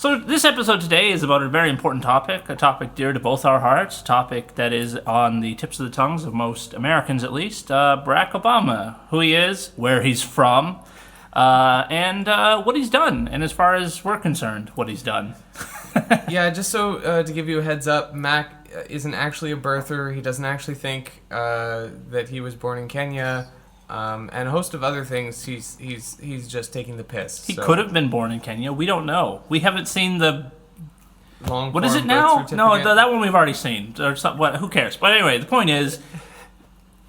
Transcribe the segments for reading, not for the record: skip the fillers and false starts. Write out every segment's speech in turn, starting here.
So this episode today is about a very important topic, a topic dear to both our hearts, a topic that is on the tips of the tongues of most Americans, at least. Barack Obama, who he is, where he's from, and what he's done, and as far as we're concerned, what he's done. Yeah, just so to give you a heads up, Mac isn't actually a birther. He doesn't actually think that he was born in Kenya. And a host of other things. He's just taking the piss. He could have been born in Kenya. We don't know. We haven't seen the long. What is it now? No, that one we've already seen. Or what? Who cares? But anyway, the point is,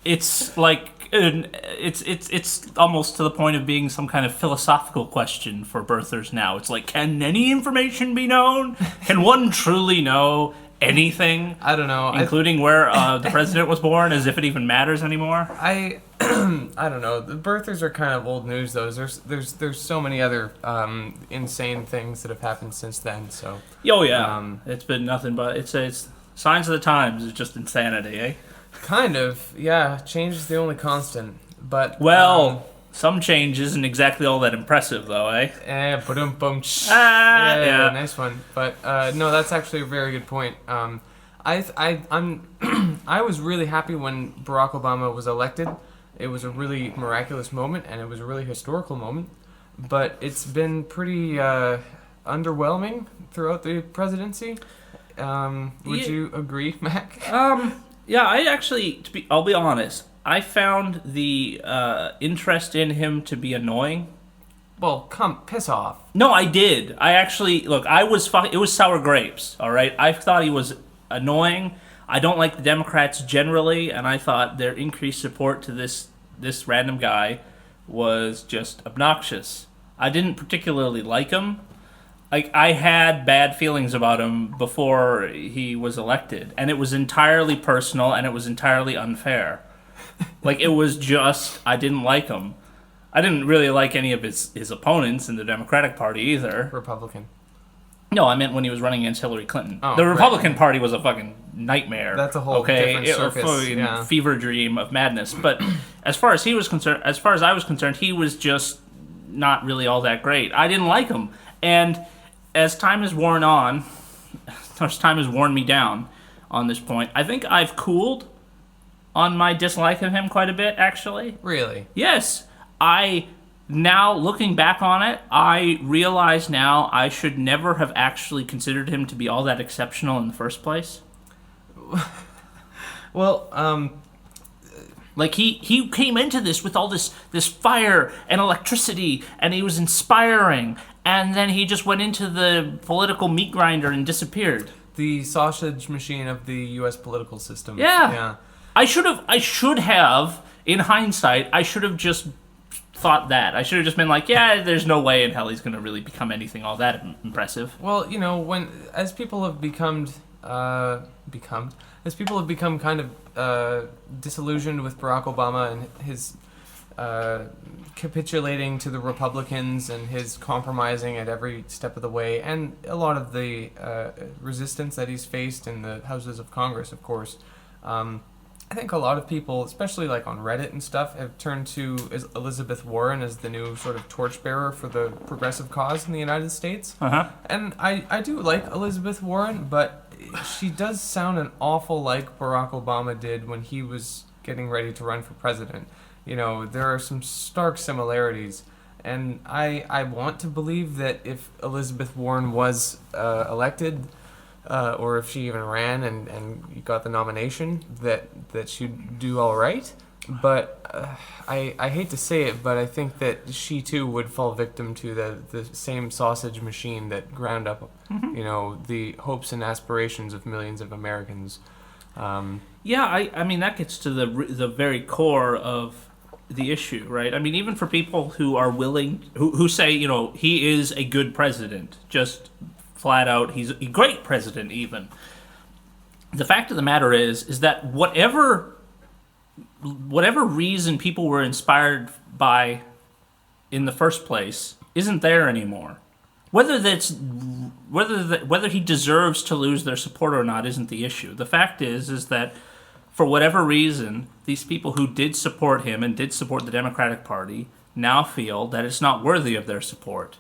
it's like it's almost to the point of being some kind of philosophical question for birthers now. It's like, can any information be known? Can one truly know anything? I don't know, including where the president was born, as if it even matters anymore. I don't know. The birthers are kind of old news, though. There's so many other insane things that have happened since then. So. Oh yeah, it's been nothing but it's signs of the times. It's just insanity, eh? Kind of, yeah. Change is the only constant. But some change isn't exactly all that impressive, though, eh? Yeah, nice one. But no, that's actually a very good point. I was really happy when Barack Obama was elected. It was a really miraculous moment, and it was a really historical moment. But it's been pretty underwhelming throughout the presidency. Would you agree, Mac? Yeah, I actually, I'll be honest. I found the interest in him to be annoying. Well, piss off. No, I did. I actually, look, it was sour grapes, all right? I thought he was annoying. I don't like the Democrats generally, and I thought their increased support to this random guy was just obnoxious. I didn't particularly like him. Like, I had bad feelings about him before he was elected, and it was entirely personal, and it was entirely unfair. Like, it was just, I didn't like him. I didn't really like any of his opponents in the Democratic Party either. Republican. No, I meant when he was running against Hillary Clinton. Oh, the Republican Party was a fucking nightmare. That's a whole different circus. A fever dream of madness. But as far as I was concerned, he was just not really all that great. I didn't like him. And as time has worn me down on this point, I think I've cooled on my dislike of him quite a bit, actually. Really? Yes. Now, looking back on it, I realize now I should never have actually considered him to be all that exceptional in the first place. Well, like, he came into this with all this fire and electricity, and he was inspiring, and then he just went into the political meat grinder and disappeared. The sausage machine of the U.S. political system. Yeah. I should have, in hindsight, I should have just thought that. I should have just been like, yeah, there's no way in hell he's going to really become anything all that impressive. Well, as people have become kind of disillusioned with Barack Obama and his capitulating to the Republicans and his compromising at every step of the way, and a lot of the resistance that he's faced in the houses of Congress, of course. I think a lot of people, especially like on Reddit and stuff, have turned to Elizabeth Warren as the new sort of torchbearer for the progressive cause in the United States. Uh-huh. And I do like Elizabeth Warren, but she does sound an awful like Barack Obama did when he was getting ready to run for president. There are some stark similarities. And I want to believe that if Elizabeth Warren was elected, or if she even ran and got the nomination, that she'd do all right. But I hate to say it, but I think that she too would fall victim to the same sausage machine that ground up, the hopes and aspirations of millions of Americans. Yeah, I mean, that gets to the very core of the issue, right? I mean, even for people who are willing, who say, he is a good president, just flat out, he's a great president even. The fact of the matter is that whatever reason people were inspired by in the first place isn't there anymore. Whether he deserves to lose their support or not isn't the issue. The fact is that for whatever reason, these people who did support him and did support the Democratic Party now feel that it's not worthy of their support.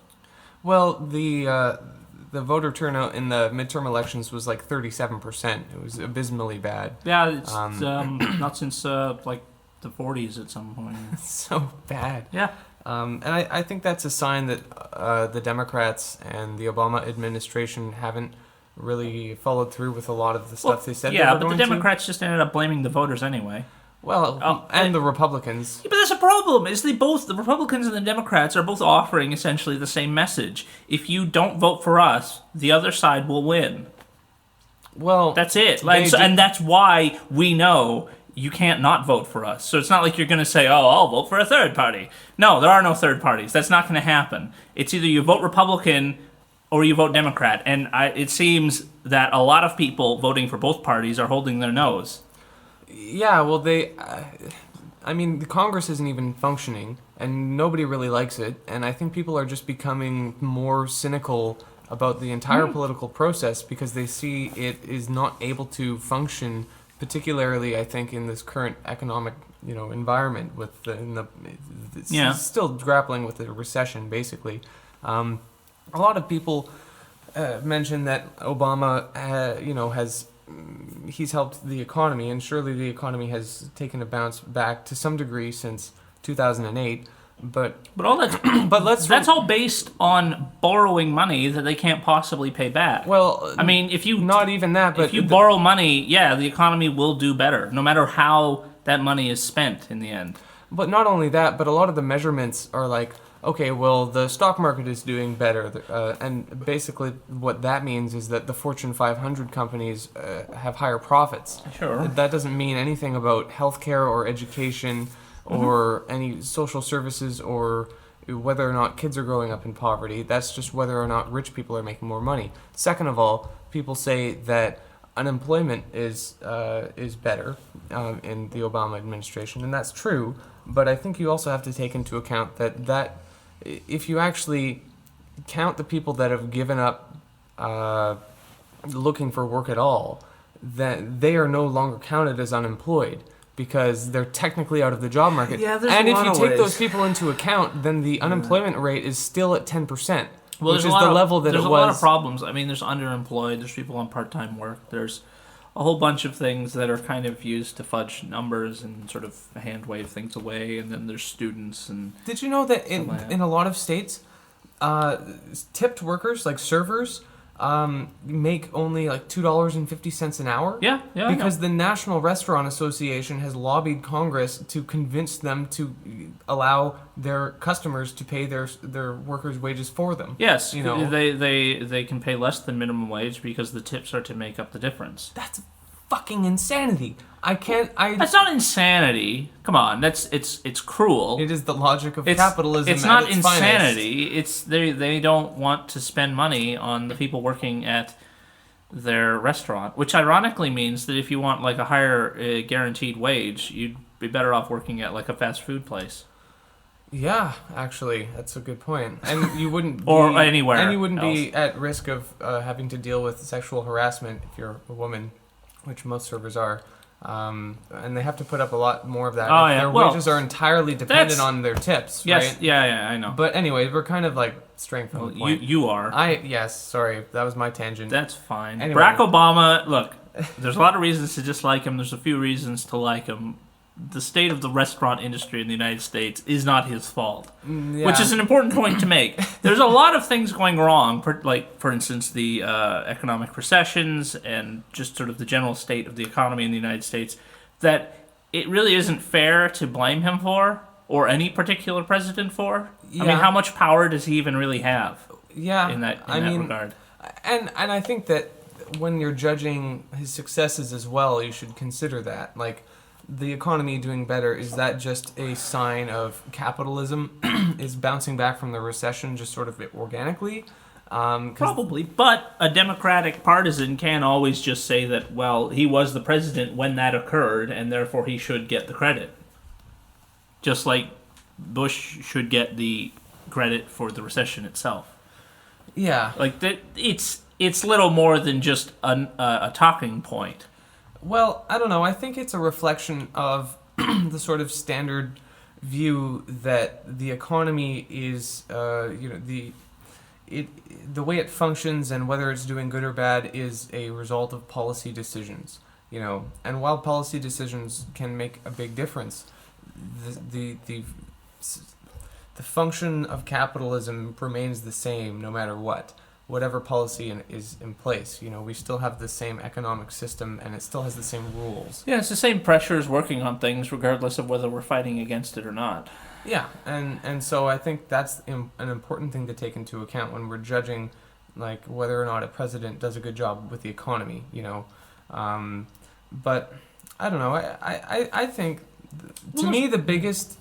Well, the the voter turnout in the midterm elections was like 37%. It was abysmally bad. Yeah, it's not since like the 40s at some point. It's so bad. Yeah. And I think that's a sign that the Democrats and the Obama administration haven't really followed through with a lot of the stuff they said they were but going the Democrats just ended up blaming the voters anyway. to. Well, and the Republicans. Yeah, but that's a problem. Is the Republicans and the Democrats are both offering essentially the same message. If you don't vote for us, the other side will win. Well, That's it. And that's why we know you can't not vote for us. So it's not like you're going to say, "Oh, I'll vote for a third party." No, there are no third parties. That's not going to happen. It's either you vote Republican or you vote Democrat. And it seems that a lot of people voting for both parties are holding their nose. yeah, well, I mean, the Congress isn't even functioning, and nobody really likes it. And I think people are just becoming more cynical about the entire political process because they see it is not able to function, particularly, I think, in this current economic, environment with it's still grappling with the recession, basically. A lot of people mention that Obama, he's helped the economy, and surely the economy has taken a bounce back to some degree since 2008. But all that's that's all based on borrowing money that they can't possibly pay back. Well, I mean, if you not even that, but if you borrow money, the economy will do better, no matter how that money is spent in the end. But not only that, but a lot of the measurements are like, okay, well, the stock market is doing better, and basically what that means is that the Fortune 500 companies have higher profits. Sure. That doesn't mean anything about healthcare or education or any social services or whether or not kids are growing up in poverty. That's just whether or not rich people are making more money. Second of all, people say that unemployment is better in the Obama administration, and that's true. But I think you also have to take into account that if you actually count the people that have given up looking for work at all, that they are no longer counted as unemployed because they're technically out of the job market. Yeah, there's and a if lot you of take ways. those people into account, then the unemployment rate is still at 10%, Well, which there's is a lot the of, level that there's it a lot of was. problems. I mean, there's underemployed. There's people on part-time work. There's a whole bunch of things that are kind of used to fudge numbers and sort of hand wave things away. And then there's students and Did you know that Something like that. in a lot of states, tipped workers like servers make only like $2.50 an hour? yeah, I know. Because the National Restaurant Association has lobbied Congress to convince them to allow their customers to pay their workers' wages for them. Yes, you know. they can pay less than minimum wage because the tips are to make up the difference. That's fucking insanity. That's not insanity. Come on, it's cruel. It is the logic of It's capitalism. It's at not its insanity. It's they don't want to spend money on the people working at their restaurant, which ironically means that if you want like a higher guaranteed wage, you'd be better off working at like a fast food place. Yeah, actually, that's a good point. And you wouldn't Or be, anywhere and you wouldn't be at risk of having to deal with sexual harassment if you're a woman, which most servers are. And they have to put up a lot more of that. Oh, if yeah. Their Well, wages are entirely dependent that's- on their tips, Yes, right? yeah, I know. But anyway, we're kind of like straying from Well, the point. you are. Yes, sorry, that was my tangent. That's fine. Anyway. Barack Obama, look, there's a lot of reasons to dislike him. There's a few reasons to like him. The state of the restaurant industry in the United States is not his fault, Yeah. which is an important point to make. There's a lot of things going wrong, like, for instance, the economic recessions and just sort of the general state of the economy in the United States that it really isn't fair to blame him for, or any particular president for. I mean, Yeah. how much power does he even really have yeah, in that regard? And I think that when you're judging his successes as well, you should consider that. Like, the economy doing better, is that just a sign of capitalism is bouncing back from the recession just sort of organically? 'Cause Probably, but a Democratic partisan can't always just say that, well, he was the president when that occurred, and therefore he should get the credit. Just like Bush should get the credit for the recession itself. Yeah. Like it's little more than just a talking point. Well, I don't know. I think it's a reflection of the sort of standard view that the economy is, it the way it functions and whether it's doing good or bad is a result of policy decisions. And while policy decisions can make a big difference, the function of capitalism remains the same no matter whatever policy is in place. We still have the same economic system and it still has the same rules. Yeah, it's the same pressures working on things regardless of whether we're fighting against it or not. Yeah, and so I think that's an important thing to take into account when we're judging, like, whether or not a president does a good job with the economy. But I don't know. I think to me the biggest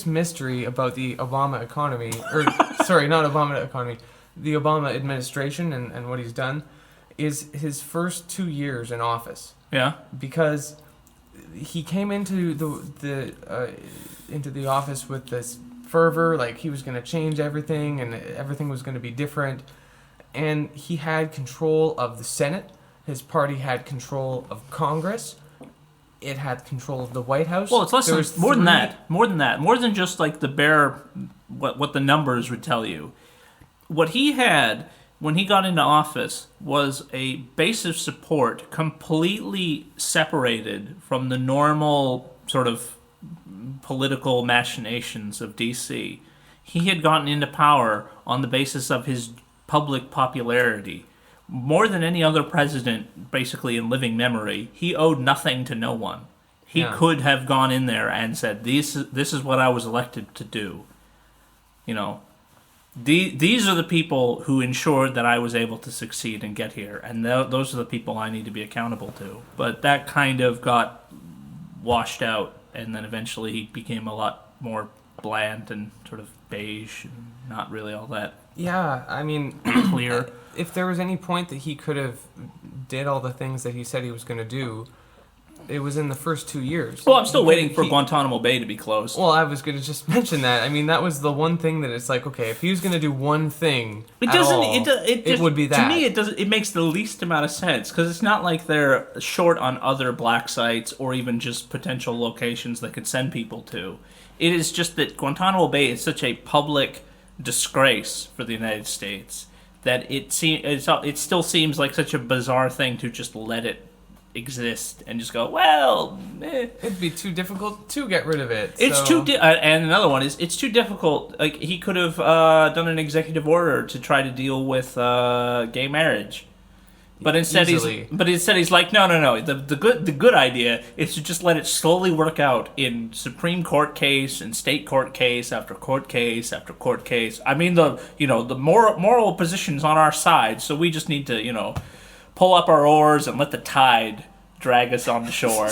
mystery about the Obama economy, or sorry, not Obama economy, the Obama administration and what he's done, is his first 2 years in office. Yeah. Because he came into the office with this fervor, like he was going to change everything and everything was going to be different, and he had control of the Senate. His party had control of Congress. It had control of the White House. Well, it's more than that. More than just like the bare what the numbers would tell you. What he had when he got into office was a base of support completely separated from the normal sort of political machinations of DC. He had gotten into power on the basis of his public popularity. More than any other president, basically in living memory, he owed nothing to no one. He could have gone in there and said, "This is what I was elected to do." These are the people who ensured that I was able to succeed and get here, and those are the people I need to be accountable to. But that kind of got washed out, and then eventually he became a lot more bland and sort of beige, and not really all that clear. If there was any point that he could have did all the things that he said he was going to do, it was in the first 2 years. Well, I'm still waiting for Guantanamo Bay to be closed. Well, I was going to just mention that. I mean, that was the one thing that it's like, okay, if he was going to do one thing, it would be that. To me, it makes the least amount of sense because it's not like they're short on other black sites or even just potential locations they could send people to. It is just that Guantanamo Bay is such a public disgrace for the United States that it still seems like such a bizarre thing to just let it exist and just go, well, it'd be too difficult to get rid of it. It's and another one is it's too difficult. Like he could have done an executive order to try to deal with gay marriage, but instead he's like, no. The good idea is to just let it slowly work out in Supreme Court case and state court case after court case after court case. I mean the moral position's on our side, so we just need to pull up our oars and let the tide drag us on the shore.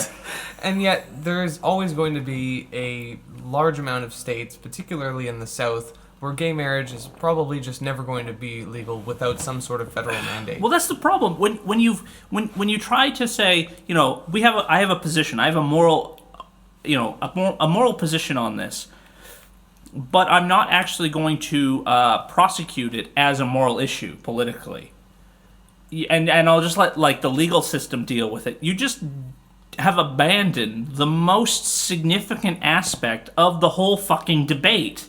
And yet, there is always going to be a large amount of states, particularly in the South, where gay marriage is probably just never going to be legal without some sort of federal mandate. Well, that's the problem. When you try to say, I have a position, I have a moral, a moral position on this, but I'm not actually going to prosecute it as a moral issue politically. And I'll just let the legal system deal with it. You just have abandoned the most significant aspect of the whole fucking debate.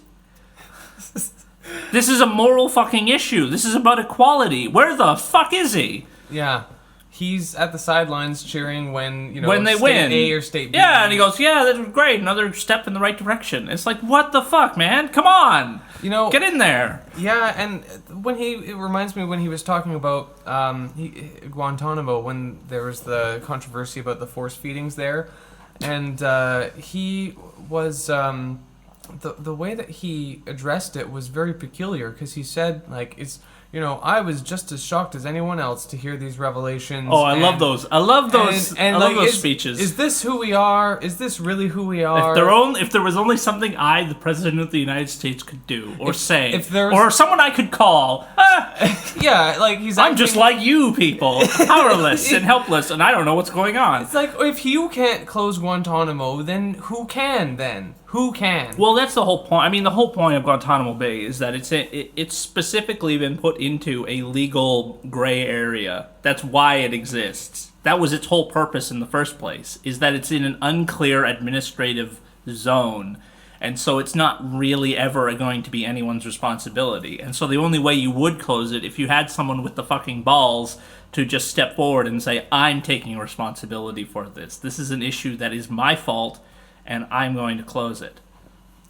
This is a moral fucking issue. This is about equality. Where the fuck is he? Yeah. He's at the sidelines cheering when they state win. A or state B. Yeah, and he goes, "Yeah, that's great. Another step in the right direction." It's like, what the fuck, man? Come on. Get in there. Yeah, and it reminds me when he was talking about Guantanamo, when there was the controversy about the force feedings there, and he was the way that he addressed it was very peculiar because he said I was just as shocked as anyone else to hear these revelations. Oh, I love those. I love those. I love those speeches. Is this who we are? Is this really who we are? If there was only something the President of the United States, could do or say, or someone I could call. Yeah, I'm just like you people, powerless and helpless, and I don't know what's going on. It's like, if you can't close Guantanamo, then who can then? Who can? Well, that's the whole point. I mean, the whole point of Guantanamo Bay is that it's specifically been put into a legal gray area. That's why it exists. That was its whole purpose in the first place, is that it's in an unclear administrative zone. And so it's not really ever going to be anyone's responsibility. And so the only way you would close it, if you had someone with the fucking balls to just step forward and say, I'm taking responsibility for this. This is an issue that is my fault, and I'm going to close it.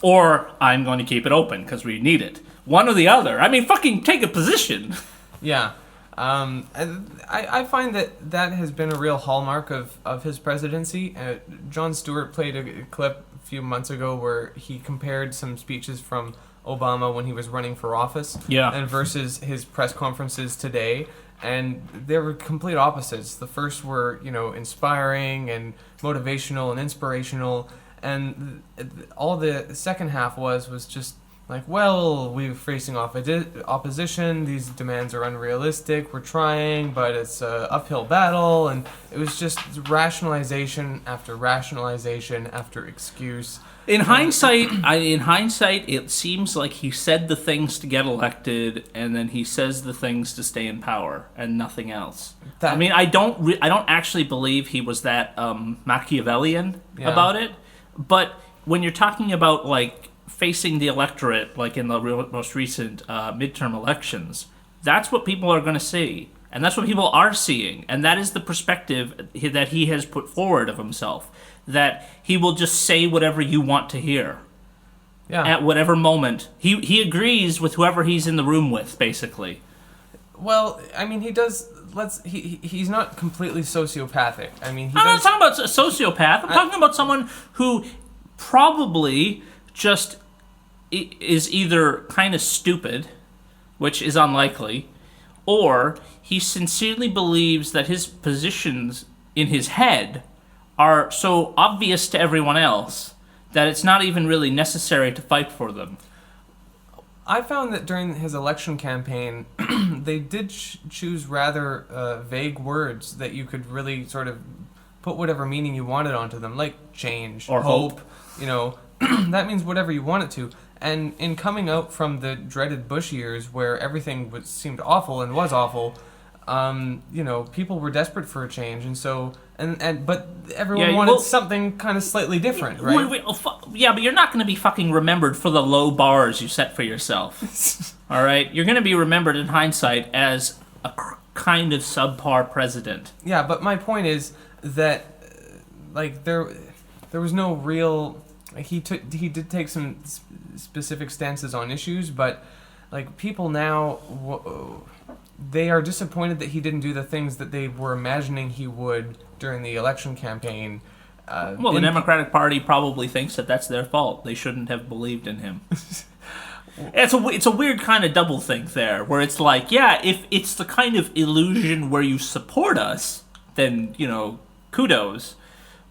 Or I'm going to keep it open because we need it. One or the other. I mean, fucking take a position. Yeah. And I find that has been a real hallmark of his presidency. Jon Stewart played a clip a few months ago where he compared some speeches from Obama when he was running for office and versus his press conferences today. And they were complete opposites. The first were, inspiring and motivational and inspirational. And all the second half was just like, well, we're facing opposition. These demands are unrealistic. We're trying, but it's an uphill battle. And it was just rationalization after rationalization after excuse. In hindsight, it seems like he said the things to get elected, and then he says the things to stay in power, and nothing else. I don't actually believe he was that Machiavellian about it. But when you're talking about like facing the electorate, like in the most recent midterm elections, that's what people are going to see, and that's what people are seeing, and that is the perspective that he has put forward of himself. That he will just say whatever you want to hear. Yeah. At whatever moment. He agrees with whoever he's in the room with, basically. Well, I mean, he does. He's not completely sociopathic. I mean, I'm not talking about a sociopath. I'm talking about someone who probably just is either kind of stupid, which is unlikely, or he sincerely believes that his positions in his head are so obvious to everyone else that it's not even really necessary to fight for them. I found that during his election campaign, they did choose rather vague words that you could really sort of put whatever meaning you wanted onto them, like change or hope. That means whatever you want it to. And in coming out from the dreaded Bush years, where everything seemed awful and was awful, people were desperate for a change, and so. But everyone wanted something kind of slightly different, right? But you're not going to be fucking remembered for the low bars you set for yourself. All right? You're going to be remembered in hindsight as a kind of subpar president. Yeah, but my point is that, there was no real. He did take some specific stances on issues, but people now. They are disappointed that he didn't do the things that they were imagining he would during the election campaign. The Democratic Party probably thinks that that's their fault. They shouldn't have believed in him. It's a weird kind of double think there, where it's like, yeah, if it's the kind of illusion where you support us, then, kudos.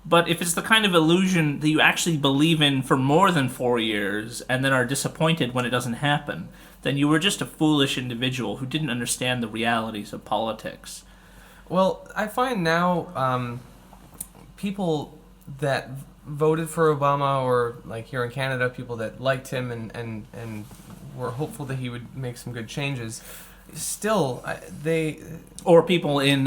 But if it's the kind of illusion that you actually believe in for more than 4 years and then are disappointed when it doesn't happen, then you were just a foolish individual who didn't understand the realities of politics. Well, I find now people that voted for Obama, or here in Canada, people that liked him and were hopeful that he would make some good changes, still, Or people in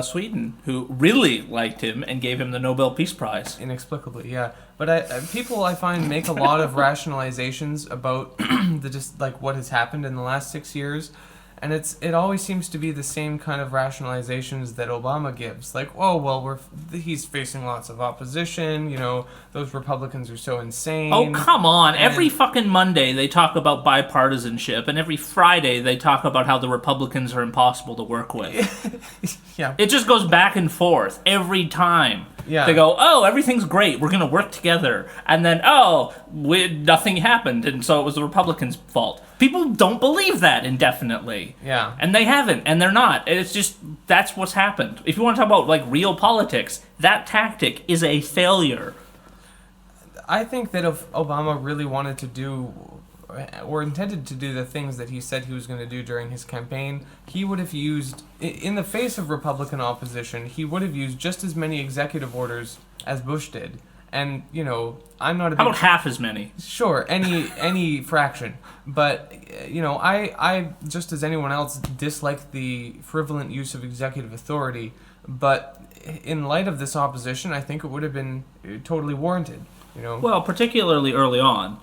Sweden who really liked him and gave him the Nobel Peace Prize. Inexplicably, yeah. But people I find make a lot of rationalizations about what has happened in the last 6 years, and it always seems to be the same kind of rationalizations that Obama gives. He's facing lots of opposition. Those Republicans are so insane. Oh, come on! Every fucking Monday they talk about bipartisanship, and every Friday they talk about how the Republicans are impossible to work with. Yeah, it just goes back and forth every time. Yeah. They go, oh, everything's great, we're going to work together. And then, nothing happened, and so it was the Republicans' fault. People don't believe that indefinitely. Yeah. And they haven't, and they're not. It's just, that's what's happened. If you want to talk about, real politics, that tactic is a failure. I think that if Obama really wanted to do, or intended to do the things that he said he was going to do during his campaign, he would have used, in the face of Republican opposition, he would have used just as many executive orders as Bush did. And, I'm not a big... How about half as many? Sure, any fraction. But, I, just as anyone else, dislike the frivolent use of executive authority. But in light of this opposition, I think it would have been totally warranted. You know. Well, particularly early on,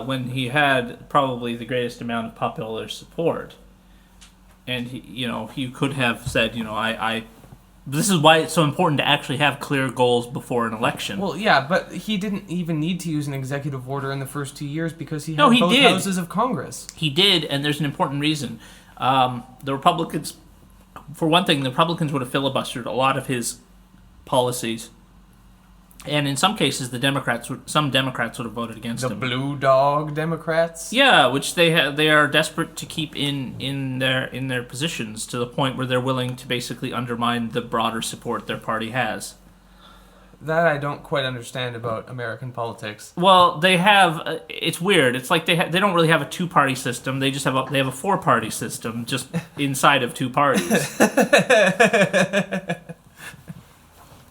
when he had probably the greatest amount of popular support, and he could have said, I. This is why it's so important to actually have clear goals before an election. Well, yeah, but he didn't even need to use an executive order in the first 2 years because he had No, he both did. houses of Congress. He did, and there's an important reason. The Republicans, for one thing, the Republicans would have filibustered a lot of his policies, and in some cases, some Democrats would have voted against The him. Blue Dog Democrats. Yeah, which they are desperate to keep in their positions to the point where they're willing to basically undermine the broader support their party has. That I don't quite understand about American politics. Well, they have. It's weird. It's like they don't really have a two-party system. They just have a four-party system just inside of two parties.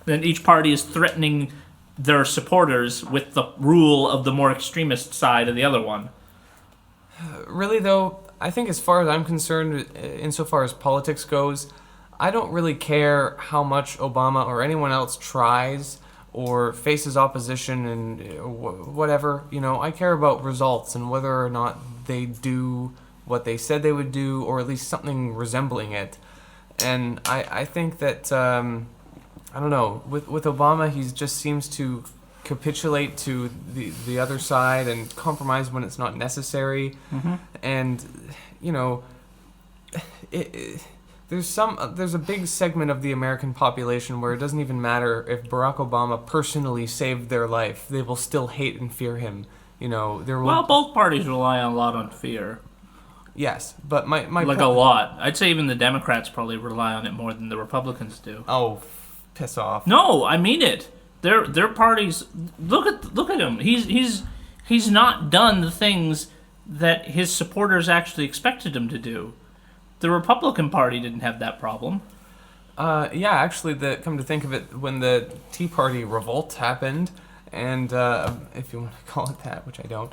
Then each party is threatening their supporters with the rule of the more extremist side of the other one. Really, though, I think as far as I'm concerned, insofar as politics goes, I don't really care how much Obama or anyone else tries or faces opposition and whatever. I care about results and whether or not they do what they said they would do, or at least something resembling it. And I think that, I don't know, with Obama, he just seems to capitulate to the other side and compromise when it's not necessary. Mm-hmm. And, there's a big segment of the American population where it doesn't even matter if Barack Obama personally saved their life. They will still hate and fear him. Well, both parties rely a lot on fear. Yes, but my Like a lot. I'd say even the Democrats probably rely on it more than the Republicans do. Oh, piss off. No, I mean it. Their parties. Look at him. He's not done the things that his supporters actually expected him to do. The Republican Party didn't have that problem. Yeah, actually, come to think of it, when the Tea Party revolt happened, and if you want to call it that, which I don't,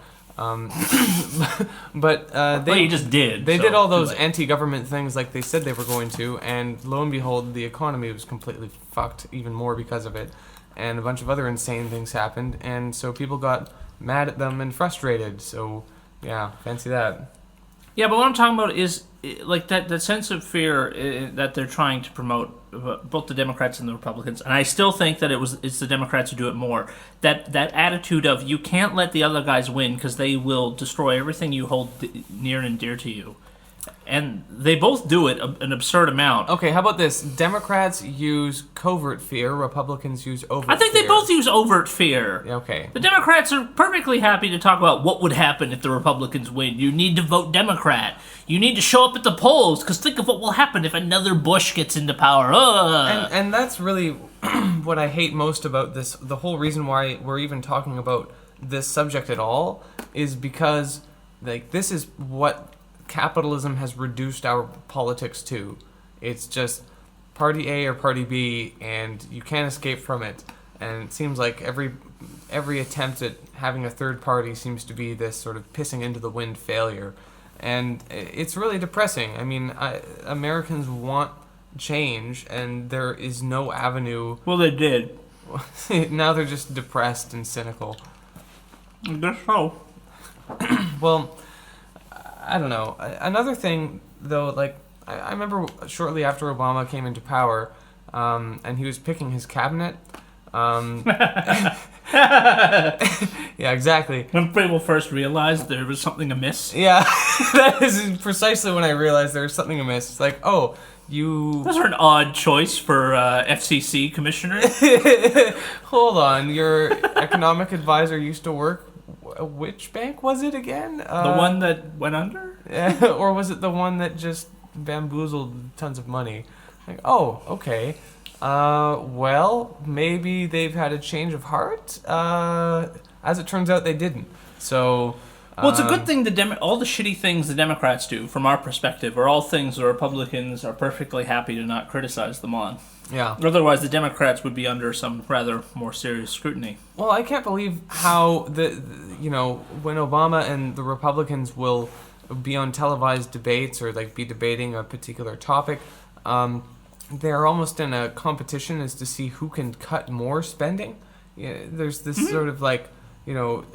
but Well, you just did. They so did all too those late. anti-government things like they said they were going to, and lo and behold, the economy was completely fucked even more because of it, and a bunch of other insane things happened, and so people got mad at them and frustrated. So, yeah, fancy that. Yeah, but what I'm talking about is like that sense of fear that they're trying to promote, both the Democrats and the Republicans, and I still think that it's the Democrats who do it more. That attitude of you can't let the other guys win because they will destroy everything you hold near and dear to you, and they both do it an absurd amount. Okay, how about this? Democrats use covert fear, Republicans use overt fear. I think they both use overt fear. Okay. The Democrats are perfectly happy to talk about what would happen if the Republicans win. You need to vote Democrat. You need to show up at the polls, because think of what will happen if another Bush gets into power. And that's really what I hate most about this. The whole reason why we're even talking about this subject at all is because, this is what capitalism has reduced our politics to. It's just party A or party B, and you can't escape from it. And it seems like every attempt at having a third party seems to be this sort of pissing into the wind failure. And it's really depressing. I mean, Americans want change, and there is no avenue. Well, they did. Now they're just depressed and cynical. I guess so. Well, I don't know. Another thing, though, I remember shortly after Obama came into power, and he was picking his cabinet. Yeah, exactly. When people first realized there was something amiss. Yeah, that is precisely when I realized there was something amiss. It's like, oh, you... Those are an odd choice for FCC commissioner. Hold on, your economic advisor used to work... Which bank was it again? The one that went under? Or was it the one that just bamboozled tons of money? Like, oh, okay. Well, maybe they've had a change of heart. As it turns out, they didn't. So... Well, it's a good thing all the shitty things the Democrats do, from our perspective, are all things the Republicans are perfectly happy to not criticize them on. Yeah. Otherwise, the Democrats would be under some rather more serious scrutiny. Well, I can't believe how when Obama and the Republicans will be on televised debates or be debating a particular topic, they're almost in a competition as to see who can cut more spending. there's this sort of like, you know,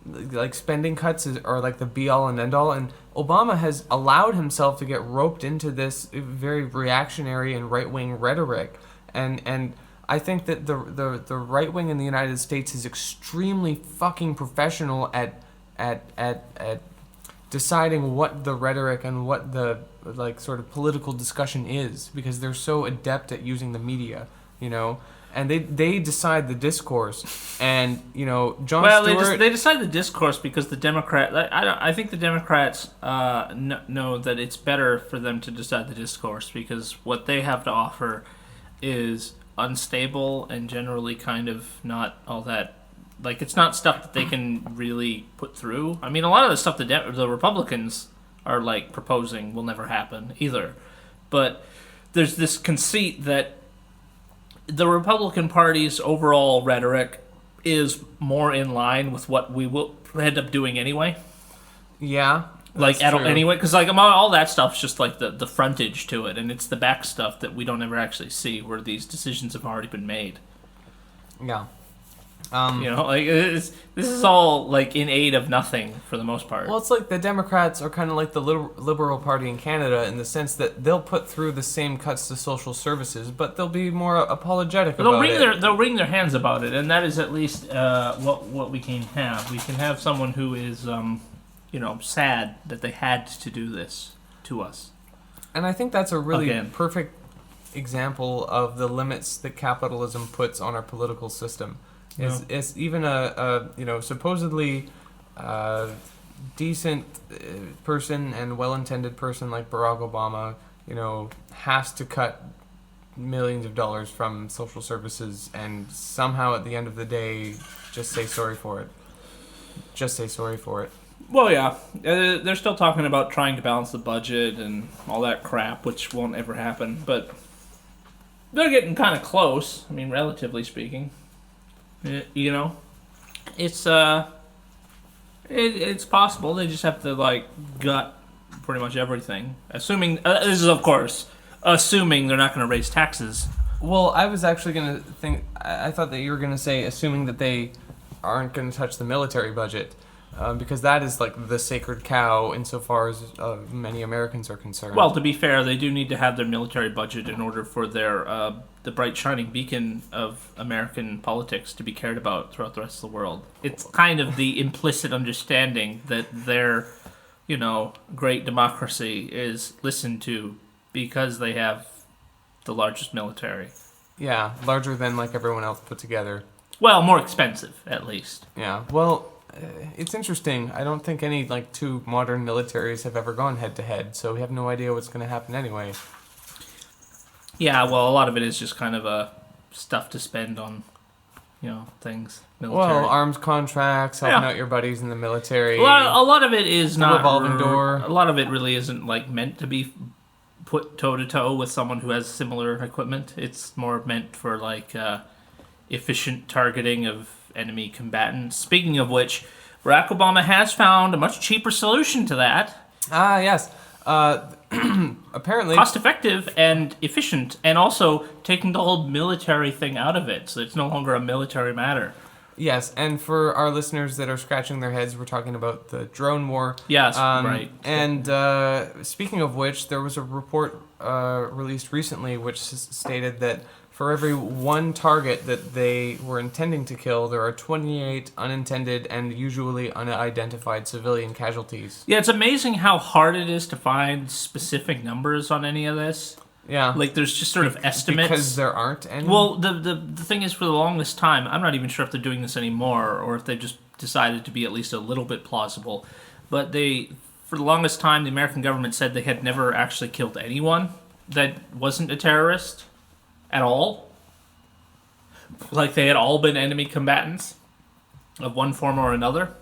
like spending cuts are like the be all and end all, and Obama has allowed himself to get roped into this very reactionary and right wing rhetoric, and I think that the right wing in the United States is extremely fucking professional at deciding what the rhetoric and what the like sort of political discussion is, because they're so adept at using the media, you know. And they decide the discourse, and you know Jon Stewart. They decide the discourse because the I think the Democrats know that it's better for them to decide the discourse, because what they have to offer is unstable and generally kind of not all that. Like, it's not stuff that they can really put through. I mean, a lot of the stuff the Republicans are like proposing will never happen either. But there's this conceit that the Republican Party's overall rhetoric is more in line with what we will end up doing anyway. Yeah. Like, anyway, because like all that stuff's just like the frontage to it, and it's the back stuff that we don't ever actually see, where these decisions have already been made. Yeah. You know, like this is all like in aid of nothing for the most part. Well, it's like the Democrats are kind of like the Liberal Party in Canada, in the sense that they'll put through the same cuts to social services, but they'll be more apologetic about it. They'll wring their hands about it, and that is at least what we can have. We can have someone who is, you know, sad that they had to do this to us. And I think that's a really Again. perfect example of the limits that capitalism puts on our political system. Is even a you know, supposedly decent person and well-intended person like Barack Obama, you know, has to cut millions of dollars from social services, and somehow at the end of the day just say sorry for it. Just say sorry for it. Well, yeah, they're still talking about trying to balance the budget and all that crap, which won't ever happen. But they're getting kind of close. I mean, relatively speaking. You know, it's possible. They just have to like gut pretty much everything. Assuming this is, of course, assuming they're not going to raise taxes. Well, I was actually going to think. I thought that you were going to say assuming that they aren't going to touch the military budget, because that is like the sacred cow insofar as many Americans are concerned. Well, to be fair, they do need to have their military budget in order for their the bright shining beacon of American politics to be cared about throughout the rest of the world. It's kind of the implicit understanding that their, you know, great democracy is listened to because they have the largest military. Yeah, larger than like everyone else put together. Well, more expensive, at least. Yeah, well, it's interesting. I don't think any like two modern militaries have ever gone head to head, so we have no idea what's going to happen anyway. Yeah, well, a lot of it is just kind of stuff to spend on, you know, things. Military. Well, arms contracts, helping out your buddies in the military. A lot of it is not revolving door. A lot of it really isn't like meant to be put toe to toe with someone who has similar equipment. It's more meant for like efficient targeting of enemy combatants. Speaking of which, Barack Obama has found a much cheaper solution to that. Ah, yes. Apparently cost-effective and efficient, and also taking the whole military thing out of it, so it's no longer a military matter. Yes, and for our listeners that are scratching their heads, we're talking about the drone war. Yes, right. And speaking of which, there was a report released recently which stated that for every one target that they were intending to kill, there are 28 unintended and usually unidentified civilian casualties. Yeah, it's amazing how hard it is to find specific numbers on any of this. Yeah. Like, there's just sort of estimates. Because there aren't any? Well, the thing is, for the longest time, I'm not even sure if they're doing this anymore, or if they just decided to be at least a little bit plausible. But for the longest time, the American government said they had never actually killed anyone that wasn't a terrorist at all. Like, they had all been enemy combatants of one form or another.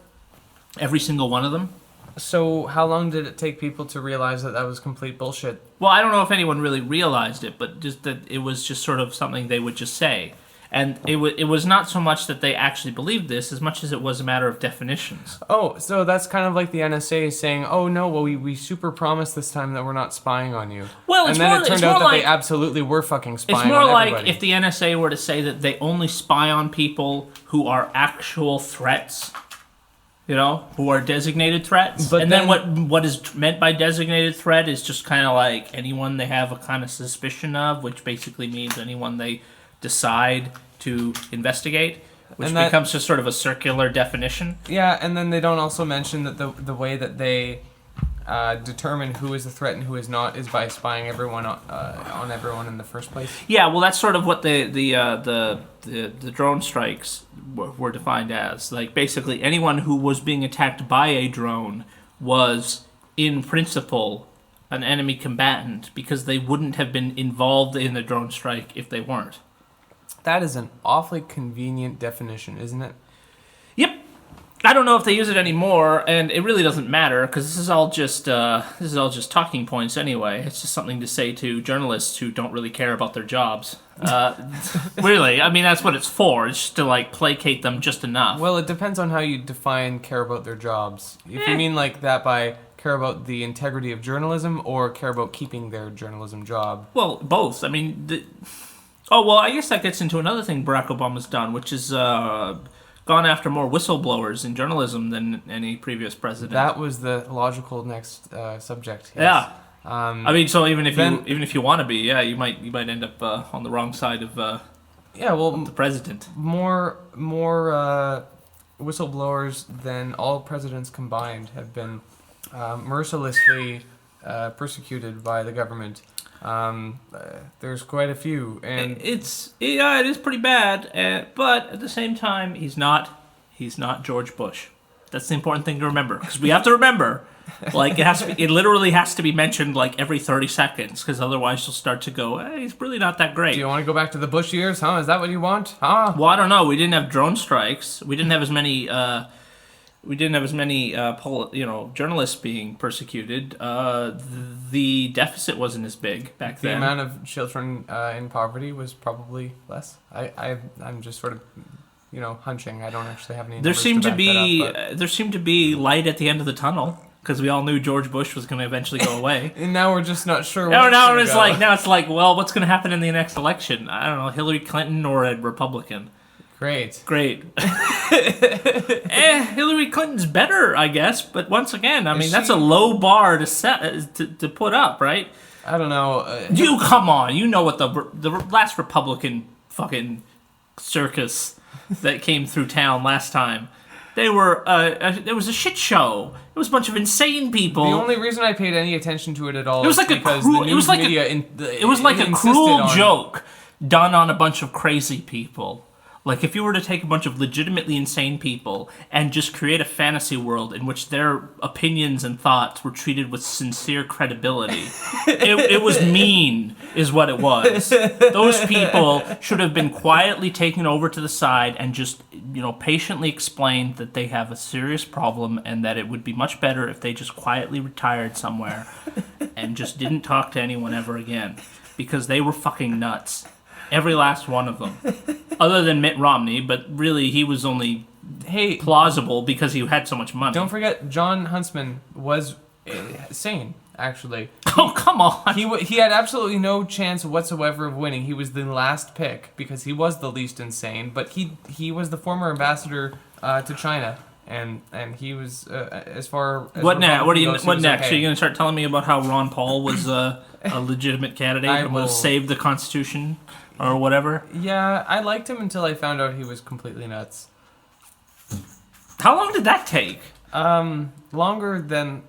Every single one of them. So how long did it take people to realize that that was complete bullshit? Well, I don't know if anyone really realized it, but just that it was just sort of something they would just say. And it was not so much that they actually believed this as much as it was a matter of definitions. Oh, so that's kind of like the NSA saying, "Oh no, well we super promised this time that we're not spying on you." Well, and then it turned out that they absolutely were fucking spying It's more on like everybody. if the NSA were to say that they only spy on people who are actual threats, who are designated threats. But and then then- what is meant by designated threat is just kind of like anyone they have a kind of suspicion of, which basically means anyone they decide to investigate, which And that- becomes just sort of a circular definition. Yeah, and then they don't also mention that the way that they determine who is a threat and who is not is by spying everyone on everyone in the first place. Yeah, well, that's sort of what the drone strikes were defined as. Like, basically, anyone who was being attacked by a drone was, in principle, an enemy combatant because they wouldn't have been involved in the drone strike if they weren't. That is an awfully convenient definition, isn't it? Yep. I don't know if they use it anymore, and it really doesn't matter because this is all just talking points anyway. It's just something to say to journalists who don't really care about their jobs. Really, I mean that's what it's for. It's just to like placate them just enough. Well, it depends on how you define care about their jobs. If you mean like that by care about the integrity of journalism or care about keeping their journalism job. Well, both. I mean, I guess that gets into another thing Barack Obama's done, which is gone after more whistleblowers in journalism than any previous president. That was the logical next subject. Yes. Yeah. Um, I mean, so even if then- you want to be, yeah, you might end up on the wrong side of yeah. Well, the president. more whistleblowers than all presidents combined have been mercilessly persecuted by the government. There's quite a few, and it is pretty bad. But at the same time, he's not George Bush. That's the important thing to remember because we have to remember, like it literally has to be mentioned like every 30 seconds because otherwise you'll start to go, hey, he's really not that great. do you want to go back to the Bush years? Huh? Is that what you want? Huh? Well, I don't know. We didn't have drone strikes. We didn't have as many. Journalists being persecuted. The deficit wasn't as big back The then. amount of children in poverty was probably less. I'm just sort of, hunching. I don't actually have any. There numbers seemed to back be that up, there seemed to be light at the end of the tunnel because we all knew George Bush was going to eventually go away. but- and now we're just not sure. now where it's like, well, what's going to happen in the next election? I don't know, Hillary Clinton or a Republican. Great. Hillary Clinton's better, I guess. But once again, I mean, that's a low bar to set to put up, right? I don't know. You come on, you know what the last Republican fucking circus that came through town last time. They were it was a shit show. It was a bunch of insane people. The only reason I paid any attention to it at all It was is like a because cruel- the it was news like a- media it was like a insisted cruel on- joke done on a bunch of crazy people. Like if you were to take a bunch of legitimately insane people and just create a fantasy world in which their opinions and thoughts were treated with sincere credibility, it was mean, is what it was. Those people should have been quietly taken over to the side and just, patiently explained that they have a serious problem and that it would be much better if they just quietly retired somewhere and just didn't talk to anyone ever again because they were fucking nuts. Every last one of them. Other than Mitt Romney, but really he was only Hey, plausible because he had so much money. don't forget, John Huntsman was sane, actually. Oh, come on. He had absolutely no chance whatsoever of winning. He was the last pick because he was the least insane, but he was the former ambassador to China. And he was as far as What now? Republican goes, he What was next? okay. Are you going to start telling me about how Ron Paul was a legitimate candidate I and would have will- saved the Constitution or whatever? Yeah, I liked him until I found out he was completely nuts. How long did that take? Longer than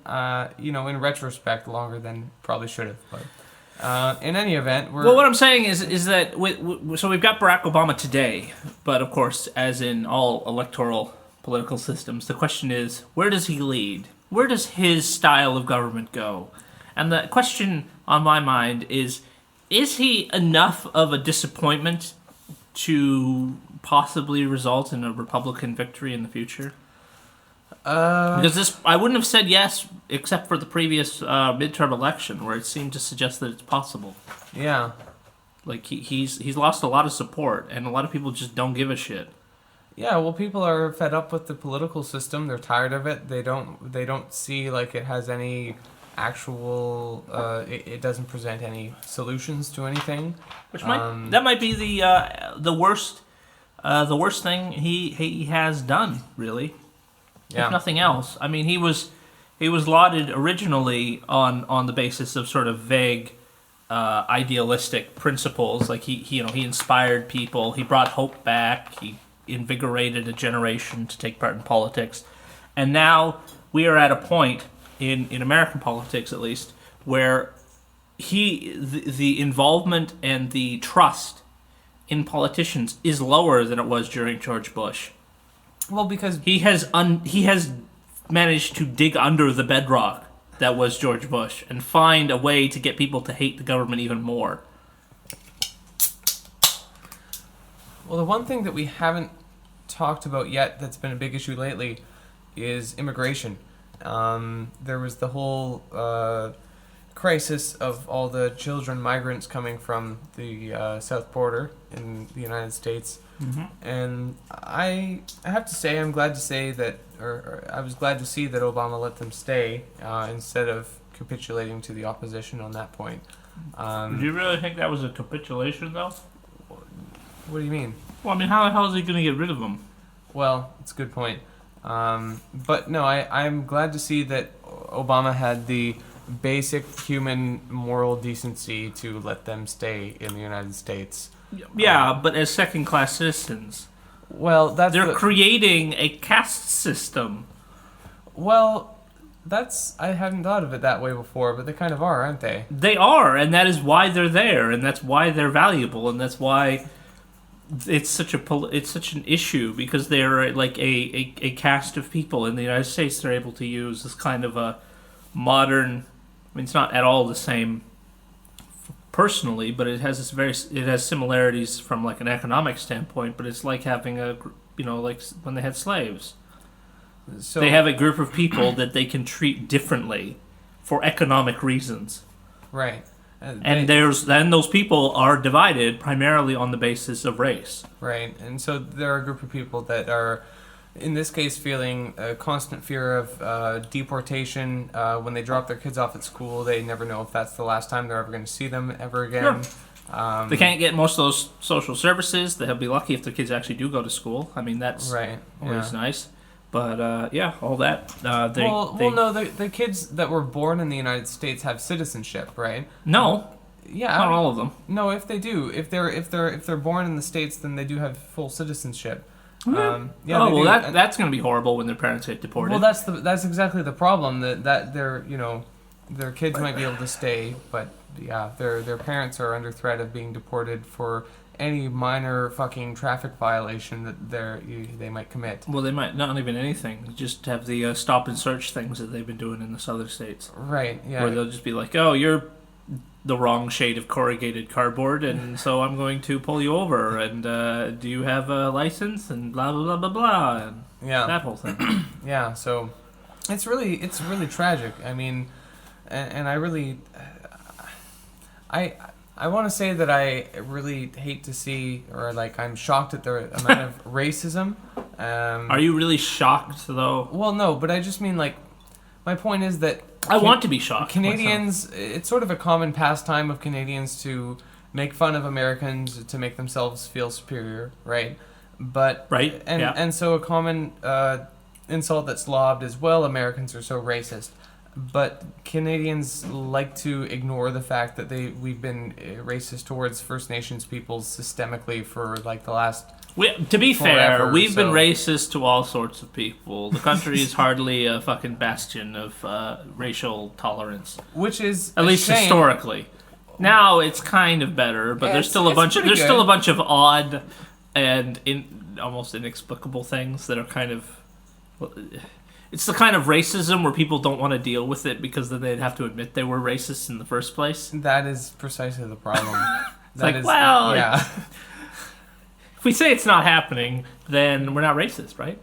in retrospect, longer than probably should have. But in any event, Well, what I'm saying is that so we've got Barack Obama today, but of course, as in all electoral political systems, the question is, where does he lead? Where does his style of government go? And the question on my mind is he enough of a disappointment to possibly result in a Republican victory in the future? Because I wouldn't have said yes except for the previous midterm election, where it seemed to suggest that it's possible. yeah. Like he's lost a lot of support, and a lot of people just don't give a shit. Yeah, well, people are fed up with the political system. They're tired of it. They don't see like it has any actual. It doesn't present any solutions to anything. Which might be the worst thing he has done, really. Yeah. If nothing else. I mean, he was lauded originally on the basis of sort of vague idealistic principles. Like he inspired people. He brought hope back. He invigorated a generation to take part in politics. And now we are at a point in American politics, at least, where the involvement and the trust in politicians is lower than it was during George Bush. Well, because He has managed to dig under the bedrock that was George Bush and find a way to get people to hate the government even more. well, the one thing that we haven't talked about yet that's been a big issue lately is immigration. There was the whole crisis of all the children migrants coming from the south border in the United States. And I have to say, I'm glad to say that, or I was glad to see that Obama let them stay instead of capitulating to the opposition on that point. Do you really think that was a capitulation, though? What do you mean? Well, I mean, how the hell is he going to get rid of them? Well, it's a good point. But no, I'm glad to see that Obama had the basic human moral decency to let them stay in the United States. Yeah, but as second-class citizens, Well, they're creating a caste system. Well, I hadn't thought of it that way before, but they kind of are, aren't they? They are, and that is why they're there, and that's why they're valuable, and that's why it's such an issue, because they're like a caste of people in the United States. They're able to use this kind of a modern. I mean, it's not at all the same personally, but it has similarities from like an economic standpoint. But it's like having like when they had slaves. So They have a group of people that they can treat differently for economic reasons. right. And those people are divided primarily on the basis of race. Right, and so there are a group of people that are, in this case, feeling a constant fear of deportation. When they drop their kids off at school, they never know if that's the last time they're ever going to see them ever again. They can't get most of those social services. They'll be lucky if their kids actually do go to school. I mean, that's Right. always Yeah. nice. But all that. No, the kids that were born in the United States have citizenship, right? No, Yeah. not all of them. No, if they do, if they're born in the States, then they do have full citizenship. Oh, they well, do. that's going to be horrible when their parents get deported. Well, that's exactly the problem, that their kids might be able to stay, but yeah, their parents are under threat of being deported for any minor fucking traffic violation that they might commit. Well, they might not even anything. Just have the stop and search things that they've been doing in the southern states, Right. Yeah. where they'll just be like, "Oh, you're the wrong shade of corrugated cardboard, and so I'm going to pull you over. And do you have a license? And blah blah blah blah blah." And Yeah. that whole thing. Yeah. So it's really tragic. I mean, and I really, I want to say that I really hate to see, or like I'm shocked at the amount of racism. Are you really shocked, though? Well, no, but I just mean like, my point is that I want to be shocked. Canadians, it's sort of a common pastime of Canadians to make fun of Americans to make themselves feel superior, right? But Right, and yeah. and so a common insult that's lobbed is, well, Americans are so racist. But Canadians like to ignore the fact that we've been racist towards First Nations peoples systemically for like the last. To be fair, Forever, we've been so- racist to all sorts of people. The country is hardly a fucking bastion of racial tolerance, Which is at a least shame. historically. Now it's kind of better, but Yeah, there's still a it's bunch of pretty there's still a good. bunch of odd and almost inexplicable things that are kind of. It's the kind of racism where people don't want to deal with it because then they'd have to admit they were racist in the first place. That is precisely the problem. It's like, well, yeah. If we say it's not happening, then we're not racist, right?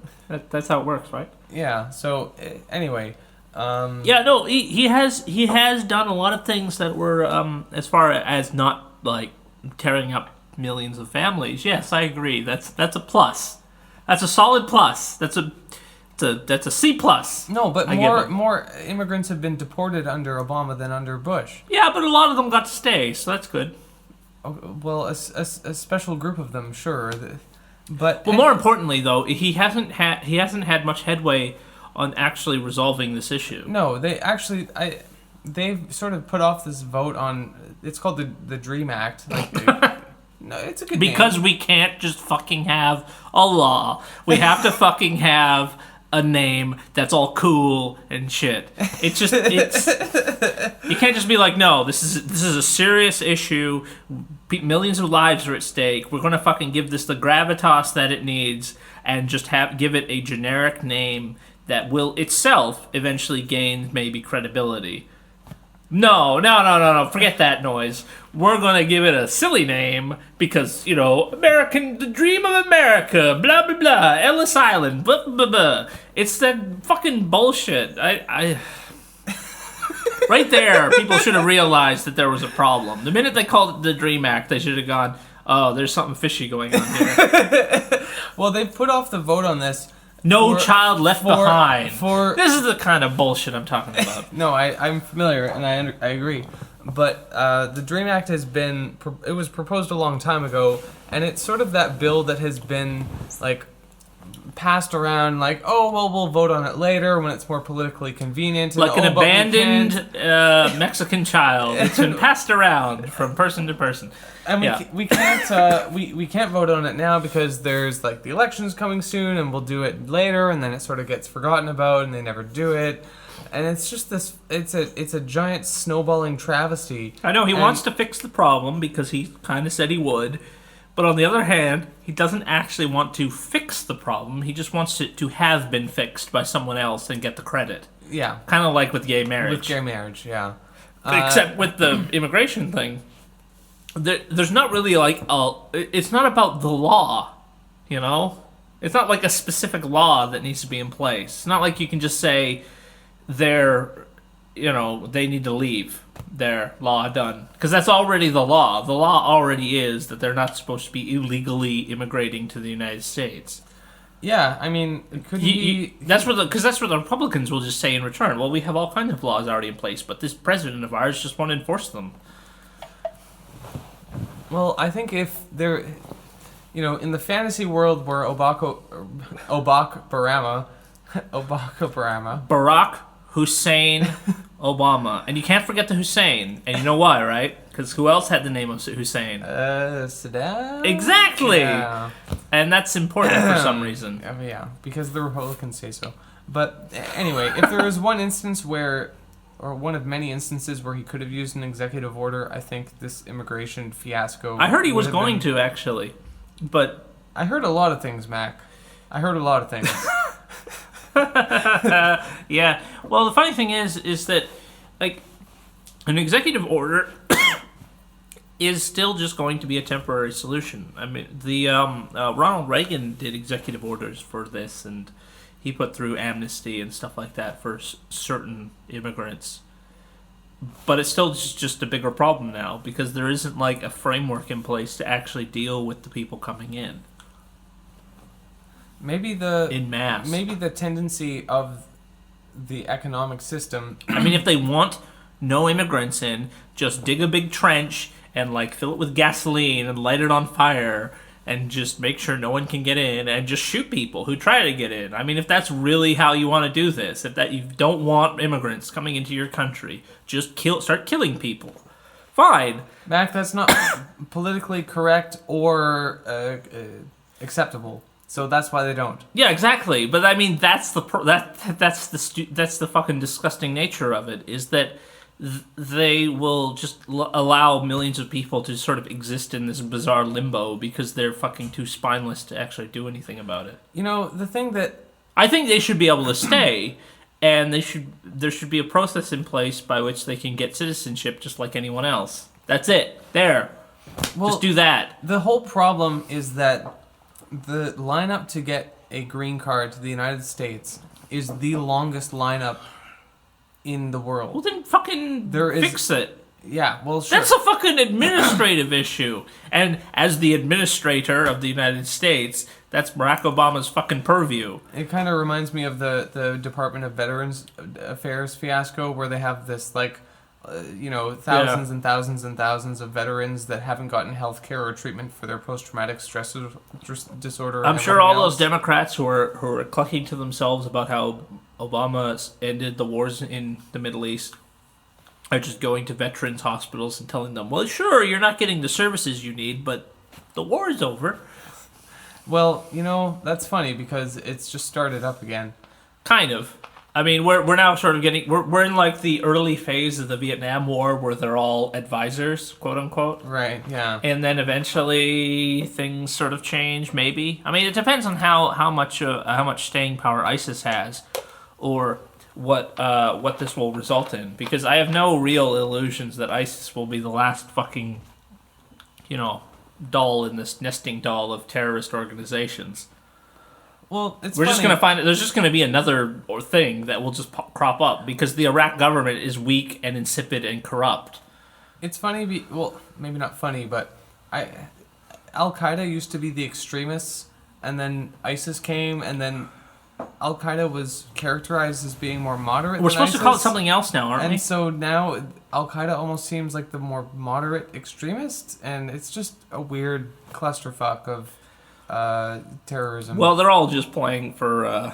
That's how it works, right? Yeah. So anyway, Yeah, no, he has done a lot of things that were as far as not like tearing up millions of families. Yes, I agree. That's a plus. That's a solid plus. That's a C plus. No, but I give more immigrants have been deported under Obama than under Bush. Yeah, but a lot of them got to stay, so that's good. Oh, well, a special group of them, sure, but Well, more importantly, though, he hasn't had much headway on actually resolving this issue. no, they've sort of put off this vote on. It's called the Dream Act. No, it's a good Because name. we can't just fucking have a law. We have to fucking have a name that's all cool and shit. It's you can't just be like, no, this is a serious issue. Millions of lives are at stake. We're gonna fucking give this the gravitas that it needs, and just give it a generic name that will itself eventually gain maybe credibility. No. Forget that noise. We're gonna give it a silly name because, the dream of America, blah blah blah, Ellis Island, blah blah blah. It's that fucking bullshit. I right there, people should have realized that there was a problem. The minute they called it the Dream Act, they should have gone, oh, there's something fishy going on here. Well, they put off the vote on this. No child left behind. This is the kind of bullshit I'm talking about. No, I'm familiar and I agree, but the Dream Act it was proposed a long time ago, and it's sort of that bill that has been like passed around, like, oh well, we'll vote on it later when it's more politically convenient. Like an but we abandoned can't. Mexican child. It's been passed around from person to person. And Yeah. we can't we can't vote on it now because there's like the elections coming soon, and we'll do it later, and then it sort of gets forgotten about, and they never do it, and it's just this. It's a giant snowballing travesty. I know he And- wants to fix the problem because he kind of said he would, but on the other hand, he doesn't actually want to fix the problem. He just wants it to have been fixed by someone else and get the credit. Yeah, Kind of like with gay marriage. with gay marriage. Yeah, Except with the immigration thing, there's not really it's not about the law, It's not like a specific law that needs to be in place. It's not like you can just say they need to leave. Their law done. Because that's already the law. The law already is that they're not supposed to be illegally immigrating to the United States. yeah. I mean, could That's where the Republicans will just say in return, well, we have all kinds of laws already in place, but this president of ours just won't enforce them. Well, I think if there, in the fantasy world where Obaka Barama, Barack Hussein Obama. And you can't forget the Hussein. And you know why, right? Because who else had the name of Hussein? Saddam? Exactly! Yeah. And that's important for some reason. Yeah, because the Republicans say so. But anyway, if there was one instance or one of many instances where he could have used an executive order, I think this immigration fiasco. I heard he was would have going been- to, actually. But I heard a lot of things, Mac. I heard a lot of things. yeah. Well, the funny thing is that, like, an executive order is still just going to be a temporary solution. I mean, the Ronald Reagan did executive orders for this, and he put through amnesty and stuff like that for certain immigrants. But it's still just a bigger problem now because there isn't like a framework in place to actually deal with the people coming in. Maybe In mass. Maybe the tendency of the economic system. I mean, if they want no immigrants in, just dig a big trench and like fill it with gasoline and light it on fire and just make sure no one can get in and just shoot people who try to get in. I mean, if that's really how you want to do this, if that you don't want immigrants coming into your country, just start killing people. Fine. Mac, that's not politically correct or acceptable. So that's why they don't. Yeah, exactly. But I mean, that's the that's the fucking disgusting nature of it. Is that they will just allow millions of people to sort of exist in this bizarre limbo because they're fucking too spineless to actually do anything about it. The thing that I think they should be able to stay, and there should be a process in place by which they can get citizenship just like anyone else. That's it. There. Just do that. The whole problem is that the lineup to get a green card to the United States is the longest lineup in the world. Well, then fucking fix it. Yeah, well, sure. That's a fucking administrative issue. And as the administrator of the United States, that's Barack Obama's fucking purview. It kind of reminds me of the Department of Veterans Affairs fiasco, where they have this, like, thousands and thousands and thousands of veterans that haven't gotten health care or treatment for their post-traumatic stress disorder. I'm and sure all everything those else. Democrats who are clucking to themselves about how Obama ended the wars in the Middle East are just going to veterans hospitals and telling them, well, sure, you're not getting the services you need, but the war is over. Well, that's funny because it's just started up again. Kind of. I mean, we're now sort of we're in like the early phase of the Vietnam War where they're all advisors, quote unquote. Right, yeah. And then eventually things sort of change, maybe. I mean, it depends on how much staying power ISIS has, or what this will result in. Because I have no real illusions that ISIS will be the last fucking, doll in this nesting doll of terrorist organizations. Well, it's We're funny. just going to find there's just going to be another thing that will just crop up because the Iraq government is weak and insipid and corrupt. It's funny, well, maybe not funny, but Al-Qaeda used to be the extremists, and then ISIS came, and then Al-Qaeda was characterized as being more moderate We're than supposed to call it ISIS. something else now, aren't we? And so now Al-Qaeda almost seems like the more moderate extremist, and it's just a weird clusterfuck of terrorism. Well, they're all just playing for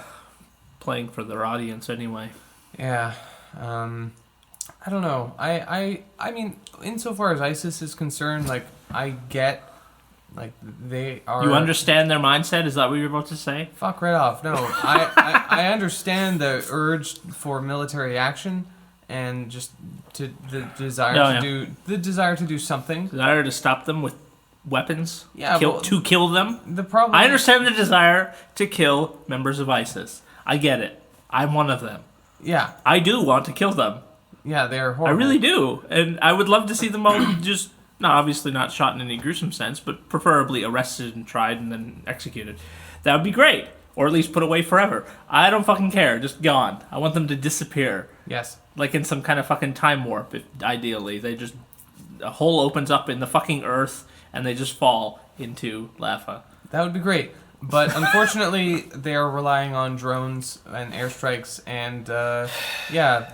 their audience anyway. Yeah. I don't know. I mean, insofar as ISIS is concerned, like, I get, like, they are... You understand their mindset? Is that what you're about to say? Fuck right off. No, I understand the urge for military action and just the desire to do something. Desire to stop them with weapons? Yeah, to kill them? The problem... I understand the desire to kill members of ISIS. I get it. I'm one of them. Yeah. I do want to kill them. Yeah, they're I horrible. really do. And I would love to see them all just, obviously not shot in any gruesome sense, but preferably arrested and tried and then executed. That would be great. Or at least put away forever. I don't fucking care. Just gone. I want them to disappear. Yes. Like in some kind of fucking time warp, ideally. A hole opens up in the fucking earth and they just fall into lava. That would be great. But unfortunately, they are relying on drones and airstrikes, and a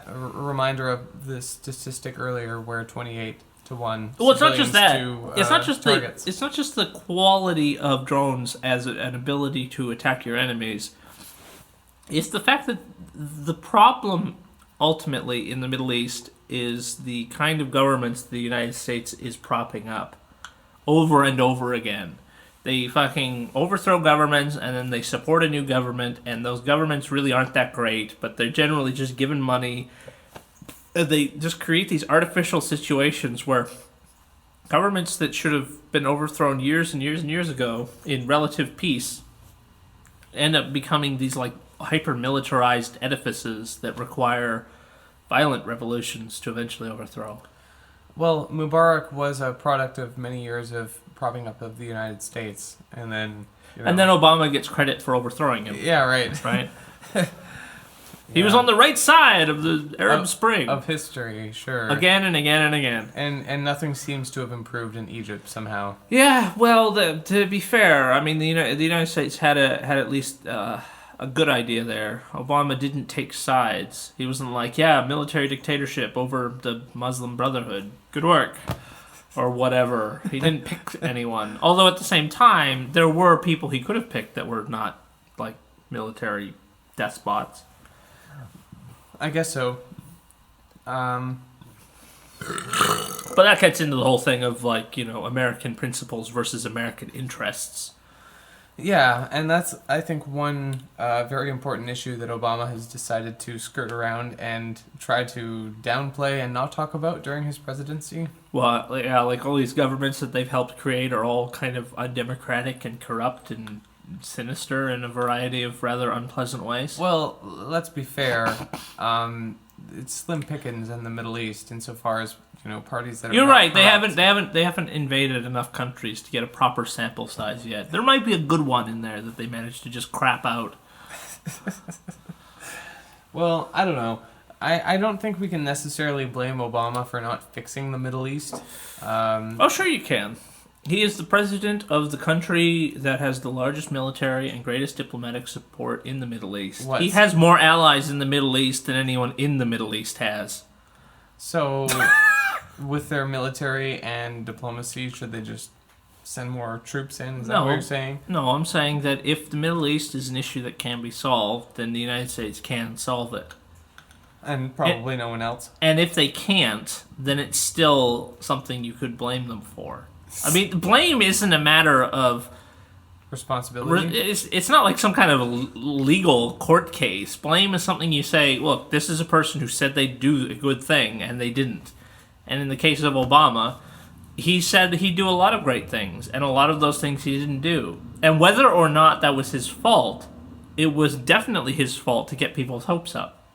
reminder of the statistic earlier where 28 to 1. Well, it's not just that. It's not just targets. It's not just the quality of drones as an ability to attack your enemies. It's the fact that the problem ultimately in the Middle East is the kind of governments the United States is propping up over and over again. They fucking overthrow governments and then they support a new government, and those governments really aren't that great, but they're generally just given money. They just create these artificial situations where governments that should have been overthrown years and years and years ago in relative peace end up becoming these like hyper-militarized edifices that require violent revolutions to eventually overthrow. Well, Mubarak was a product of many years of propping up of the United States, and then... And then Obama gets credit for overthrowing him. Yeah, right. Right? He was on the right side of the Arab Spring. Of history, sure. Again and again and again. And nothing seems to have improved in Egypt somehow. Yeah, well, to be fair, I mean, the United States had at least a good idea there. Obama didn't take sides. He wasn't like, yeah, military dictatorship over the Muslim Brotherhood. Good work. Or whatever. He didn't pick anyone. Although at the same time, there were people he could have picked that were not, like, military despots. I guess so. But that gets into the whole thing of, like, American principles versus American interests. Yeah, and that's, I think, one very important issue that Obama has decided to skirt around and try to downplay and not talk about during his presidency. Well, yeah, like all these governments that they've helped create are all kind of undemocratic and corrupt and sinister in a variety of rather unpleasant ways. Well, let's be fair. It's slim pickings in the Middle East insofar as parties that are. You're not right. corrupt. They haven't invaded enough countries to get a proper sample size yet. There might be a good one in there that they managed to just crap out. Well, I don't know. I don't think we can necessarily blame Obama for not fixing the Middle East. Oh, sure you can. He is the president of the country that has the largest military and greatest diplomatic support in the Middle East. What? He has more allies in the Middle East than anyone in the Middle East has. So, with their military and diplomacy, should they just send more troops in? Is that what you're saying? No, I'm saying that if the Middle East is an issue that can be solved, then the United States can solve it. And probably no one else. And if they can't, then it's still something you could blame them for. I mean, blame isn't a matter of Responsibility? It's not like some kind of legal court case. Blame is something you say, look, this is a person who said they'd do a good thing, and they didn't. And in the case of Obama, he said he'd do a lot of great things, and a lot of those things he didn't do. And whether or not that was his fault, it was definitely his fault to get people's hopes up.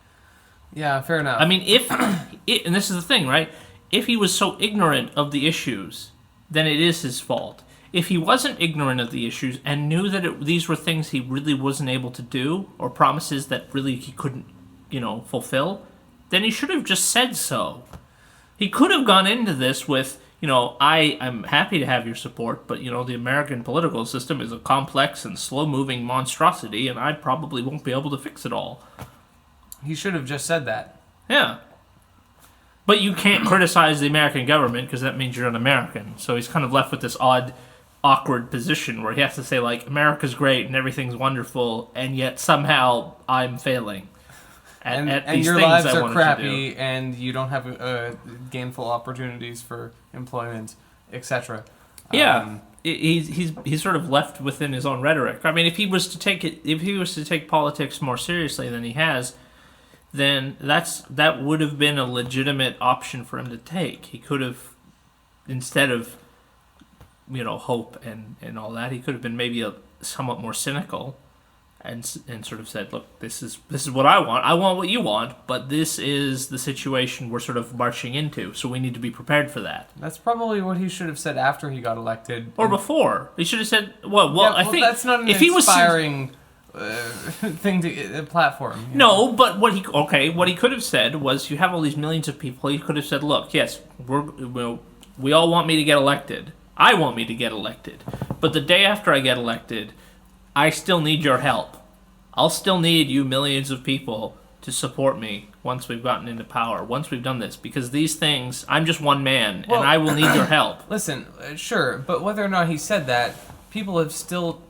Yeah, fair enough. I mean, and this is the thing, right? If he was so ignorant of the issues, then it is his fault. If he wasn't ignorant of the issues and knew that these were things he really wasn't able to do, or promises that really he couldn't, fulfill, then he should have just said so. He could have gone into this with, I'm happy to have your support, but, the American political system is a complex and slow-moving monstrosity, and I probably won't be able to fix it all. He should have just said that. Yeah. But you can't criticize the American government because that means you're an American. So he's kind of left with this odd, awkward position where he has to say, like, America's great and everything's wonderful, and yet somehow I'm failing at these your things lives I are wanted crappy, to do. and you don't have gainful opportunities for employment, etc. Yeah. He's sort of left within his own rhetoric. I mean, if he was to take politics more seriously than he has, then that would have been a legitimate option for him to take. He could have, instead of, hope and all that, he could have been maybe somewhat more cynical, and sort of said, look, this is what I want. I want what you want, but this is the situation we're sort of marching into, so we need to be prepared for that. That's probably what he should have said after he got elected. Or before. He should have said, I think that's not an if he was inspiring thing to platform. No, but what he could have said was, you have all these millions of people. He could have said, look, yes, we all want me to get elected. I want me to get elected. But the day after I get elected, I still need your help. I'll still need you millions of people to support me once we've gotten into power, once we've done this. Because these things, I'm just one man, and I will need your help. Listen, sure, but whether or not he said that, people have still,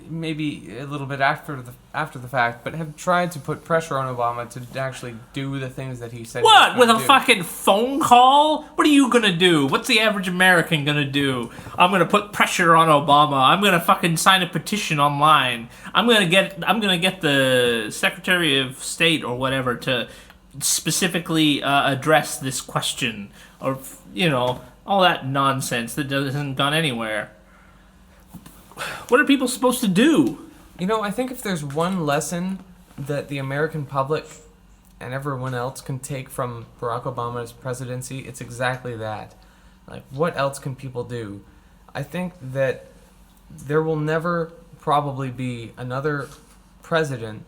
maybe a little bit after the fact, but have tried to put pressure on Obama to actually do the things that he said. What? With a fucking phone call? What are you gonna do? What's the average American gonna do? I'm gonna put pressure on Obama. I'm gonna fucking sign a petition online. I'm gonna get the Secretary of State or whatever to specifically address this question, or all that nonsense that hasn't gone anywhere. What are people supposed to do? I think if there's one lesson that the American public and everyone else can take from Barack Obama's presidency, it's exactly that. Like, what else can people do? I think that there will never probably be another president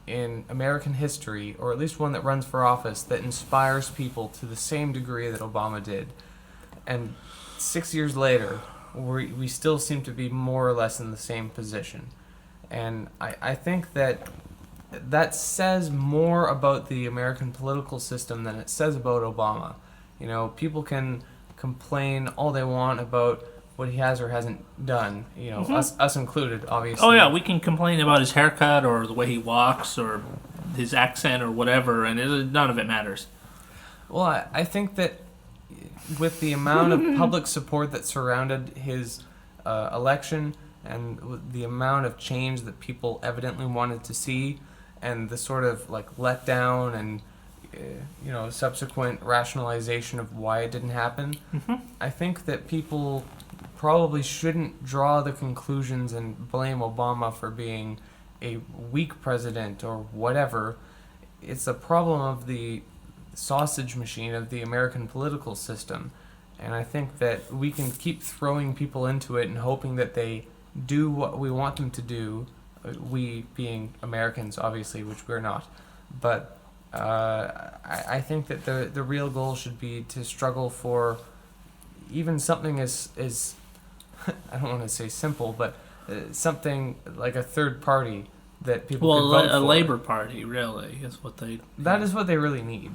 in American history, or at least one that runs for office, that inspires people to the same degree that Obama did. And 6 years later, we still seem to be more or less in the same position. And I think that says more about the American political system than it says about Obama. People can complain all they want about what he has or hasn't done, us included, obviously. Oh, yeah, we can complain about his haircut or the way he walks or his accent or whatever, and none of it matters. Well, I think that with the amount of public support that surrounded his election, and with the amount of change that people evidently wanted to see, and the sort of letdown and subsequent rationalization of why it didn't happen, I think that people probably shouldn't draw the conclusions and blame Obama for being a weak president or whatever. It's a problem of the sausage machine of the American political system, and I think that we can keep throwing people into it and hoping that they do what we want them to do, we being Americans, obviously, which we're not, but I think that the real goal should be to struggle for even something as I don't want to say simple, but something like a third party that people could vote a for. Labor Party really is what they. That is what they really need.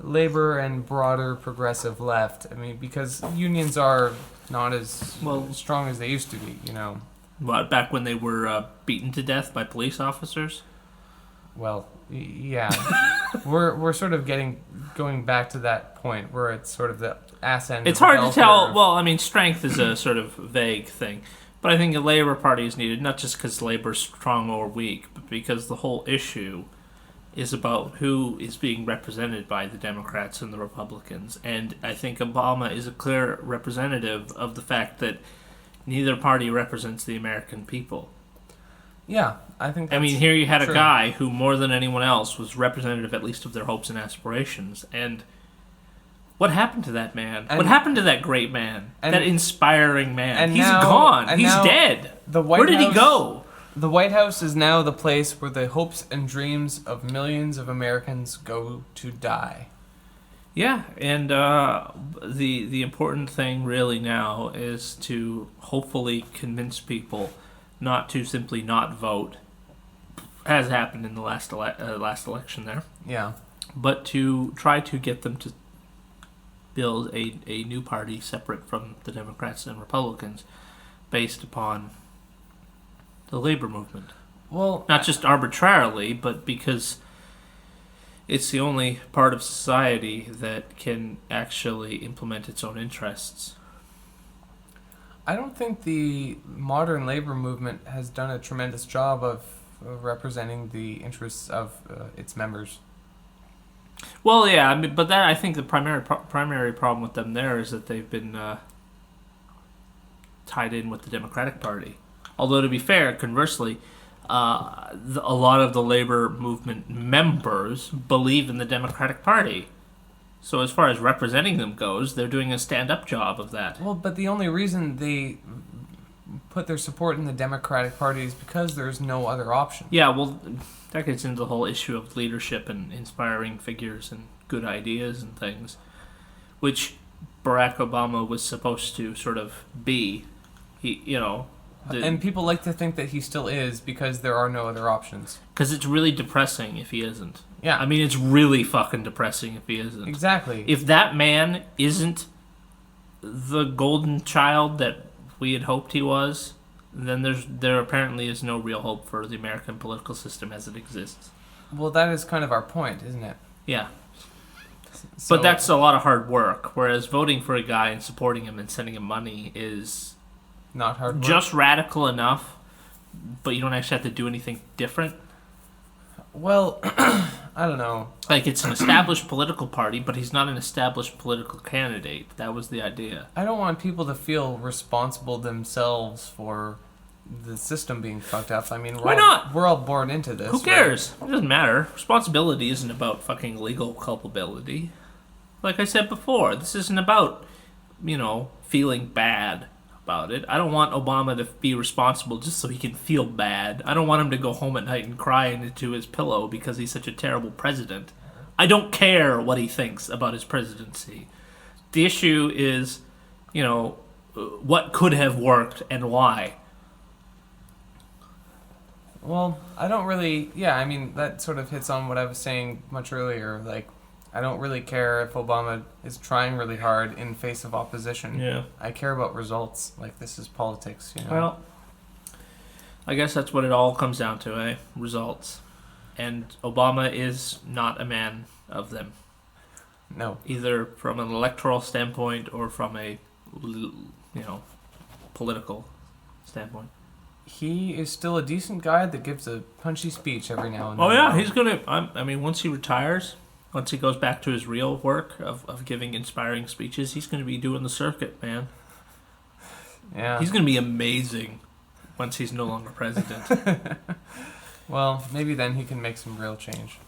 Labor and broader progressive left. I mean, because unions are not as strong as they used to be. What, back when they were beaten to death by police officers? Well, yeah, we're sort of going back to that point where it's sort of the ass end. It's of the hard bell to tell. curve. Well, I mean, strength is a sort of vague thing, but I think a Labor Party is needed not just because Labor's strong or weak, but because the whole issue is about who is being represented by the Democrats and the Republicans, and I think Obama is a clear representative of the fact that neither party represents the American people. Yeah, I think. I mean, here you had true. a guy who, more than anyone else, was representative at least of their hopes and aspirations. And what happened to that man? And- what happened to that great man? and- That inspiring man? and He's now- gone. and He's now dead. The White Where did he House- go? The White House is now the place where the hopes and dreams of millions of Americans go to die. Yeah, and the important thing really now is to hopefully convince people not to simply not vote, as happened in the last election there, Yeah. but to try to get them to build a new party separate from the Democrats and Republicans based upon the labor movement. Well, Not just arbitrarily, but because it's the only part of society that can actually implement its own interests. I don't think the modern labor movement has done a tremendous job of representing the interests of its members. Well, yeah, I mean, but that I think the primary problem with them there is that they've been tied in with the Democratic Party. Although, to be fair, conversely, a lot of the labor movement members believe in the Democratic Party. So as far as representing them goes, they're doing a stand-up job of that. Well, but the only reason they put their support in the Democratic Party is because there's no other option. Yeah, well, that gets into the whole issue of leadership and inspiring figures and good ideas and things, which Barack Obama was supposed to sort of be. And people like to think that he still is because there are no other options. Because it's really depressing if he isn't. Yeah. I mean, it's really fucking depressing if he isn't. Exactly. If that man isn't the golden child that we had hoped he was, then there apparently is no real hope for the American political system as it exists. Well, that is kind of our point, isn't it? Yeah. So, But that's a lot of hard work, whereas voting for a guy and supporting him and sending him money is not hard work. just radical enough, but you don't actually have to do anything different. Well, I don't know. Like, it's an established political party, but he's not an established political candidate. That was the idea. I don't want people to feel responsible themselves for the system being fucked up. I mean, Why not? We're all born into this. Who cares? It doesn't matter. Responsibility isn't about fucking legal culpability. Like I said before, this isn't about, feeling bad about it. I don't want Obama to be responsible just so he can feel bad. I don't want him to go home at night and cry into his pillow because he's such a terrible president. I don't care what he thinks about his presidency. The issue is, what could have worked and why. Well, I don't really... Yeah, I mean, that sort of hits on what I was saying much earlier. Like, I don't really care if Obama is trying really hard in face of opposition. Yeah. I care about results. Like, this is politics, Well, I guess that's what it all comes down to, eh? Results. And Obama is not a man of them, No. either from an electoral standpoint or from a, political standpoint. He is still a decent guy that gives a punchy speech every now and then. Oh yeah, he's gonna. Once he retires, once he goes back to his real work of giving inspiring speeches, he's gonna be doing the circuit, man. Yeah. He's gonna be amazing once he's no longer president. Well, maybe then he can make some real change.